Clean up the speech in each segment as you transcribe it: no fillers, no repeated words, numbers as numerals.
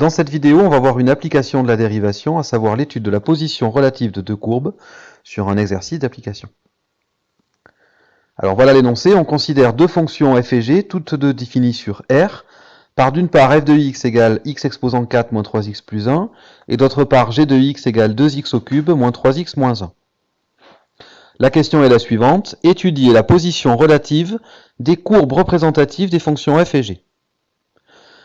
Dans cette vidéo, on va voir une application de la dérivation, à savoir l'étude de la position relative de deux courbes sur un exercice d'application. Alors voilà l'énoncé, on considère deux fonctions f et g, toutes deux définies sur R, par d'une part f de x égale x exposant 4 moins 3x plus 1, et d'autre part g de x égale 2x au cube moins 3x moins 1. La question est la suivante, étudier la position relative des courbes représentatives des fonctions f et g.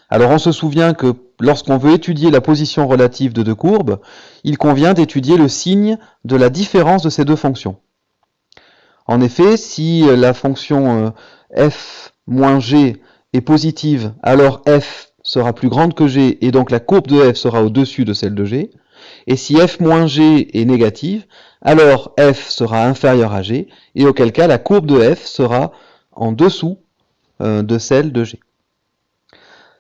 Alors on se souvient que lorsqu'on veut étudier la position relative de deux courbes, il convient d'étudier le signe de la différence de ces deux fonctions. En effet, si la fonction f moins g est positive, alors f sera plus grande que g et donc la courbe de f sera au-dessus de celle de g. Et si f moins g est négative, alors f sera inférieur à g et auquel cas la courbe de f sera en dessous de celle de g.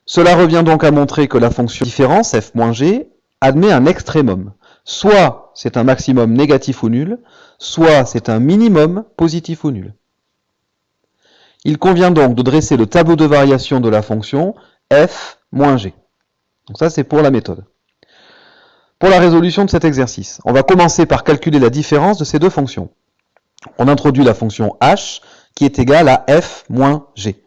Cela revient donc à montrer que la fonction différence f moins g admet un extrémum. Soit c'est un maximum négatif ou nul, soit c'est un minimum positif ou nul. Il convient donc de dresser le tableau de variation de la fonction f moins g. Donc ça c'est pour la méthode. Pour la résolution de cet exercice, on va commencer par calculer la différence de ces deux fonctions. On introduit la fonction h qui est égale à f moins g.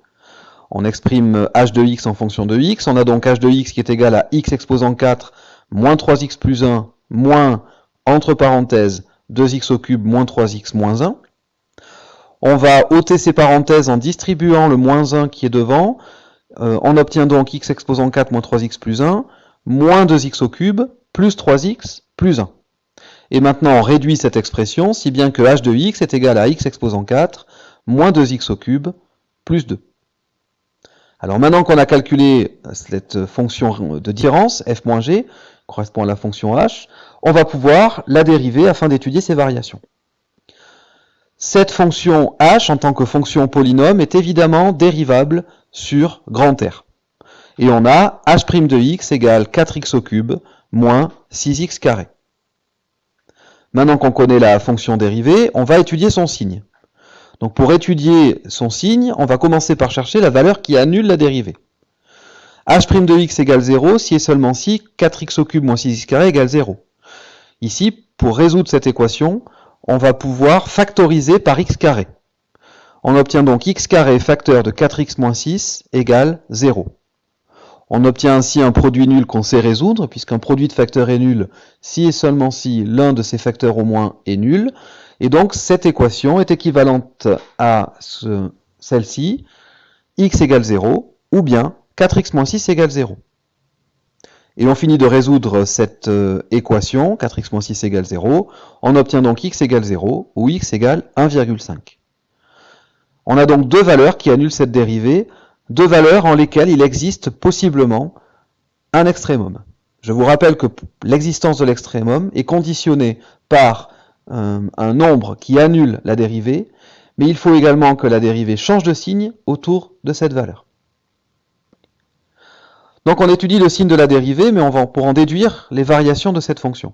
On exprime h de x en fonction de x. On a donc h de x qui est égal à x exposant 4 moins 3x plus 1 moins, entre parenthèses, 2x au cube moins 3x moins 1. On va ôter ces parenthèses en distribuant le moins 1 qui est devant. On obtient donc x exposant 4 moins 3x plus 1 moins 2x au cube plus 3x plus 1. Et maintenant on réduit cette expression si bien que h de x est égal à x exposant 4 moins 2x au cube plus 2. Alors maintenant qu'on a calculé cette fonction de différence, f moins g, correspond à la fonction h, on va pouvoir la dériver afin d'étudier ses variations. Cette fonction h, en tant que fonction polynôme, est évidemment dérivable sur grand R. Et on a h' de x égale 4x au cube moins 6x carré. Maintenant qu'on connaît la fonction dérivée, on va étudier son signe. Donc pour étudier son signe, on va commencer par chercher la valeur qui annule la dérivée. h' de x égale 0 si et seulement si 4x au cube moins 6x carré égale 0. Ici, pour résoudre cette équation, on va pouvoir factoriser par x carré. On obtient donc x carré facteur de 4x moins 6 égale 0. On obtient ainsi un produit nul qu'on sait résoudre, puisqu'un produit de facteurs est nul si et seulement si l'un de ces facteurs au moins est nul. Et donc cette équation est équivalente à celle-ci, x égale 0, ou bien 4x moins 6 égale 0. Et on finit de résoudre cette équation, 4x moins 6 égale 0, on obtient donc x égale 0, ou x égale 1,5. On a donc deux valeurs qui annulent cette dérivée, deux valeurs en lesquelles il existe possiblement un extrémum. Je vous rappelle que l'existence de l'extrémum est conditionnée par un nombre qui annule la dérivée, mais il faut également que la dérivée change de signe autour de cette valeur. Donc on étudie le signe de la dérivée, mais on va pour en déduire les variations de cette fonction.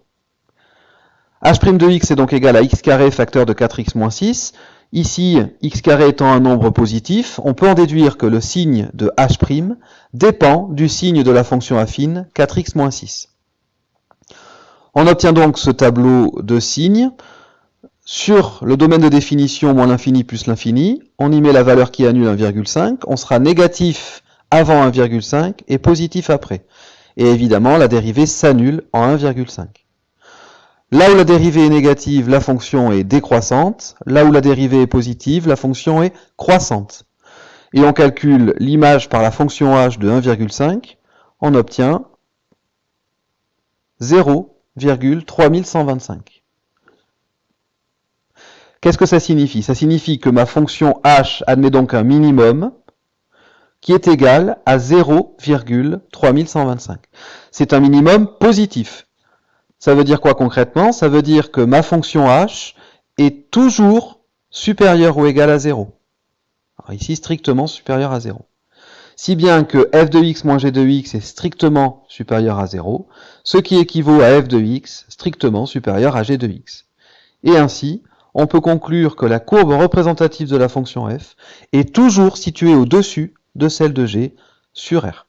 h' de x est donc égal à x carré facteur de 4x moins 6. Ici, x carré étant un nombre positif, on peut en déduire que le signe de h' dépend du signe de la fonction affine 4x moins 6. On obtient donc ce tableau de signes. Sur le domaine de définition moins l'infini plus l'infini, on y met la valeur qui annule 1,5. On sera négatif avant 1,5 et positif après. Et évidemment, la dérivée s'annule en 1,5. Là où la dérivée est négative, la fonction est décroissante. Là où la dérivée est positive, la fonction est croissante. Et on calcule l'image par la fonction h de 1,5. On obtient 0,3125. Qu'est-ce que ça signifie? Ça signifie que ma fonction h admet donc un minimum qui est égal à 0,3125. C'est un minimum positif. Ça veut dire quoi concrètement? Ça veut dire que ma fonction h est toujours supérieure ou égale à 0. Alors ici, strictement supérieure à 0. Si bien que f de x moins g de x est strictement supérieur à 0, ce qui équivaut à f de x strictement supérieur à g de x. Et ainsi, on peut conclure que la courbe représentative de la fonction f est toujours située au-dessus de celle de g sur R.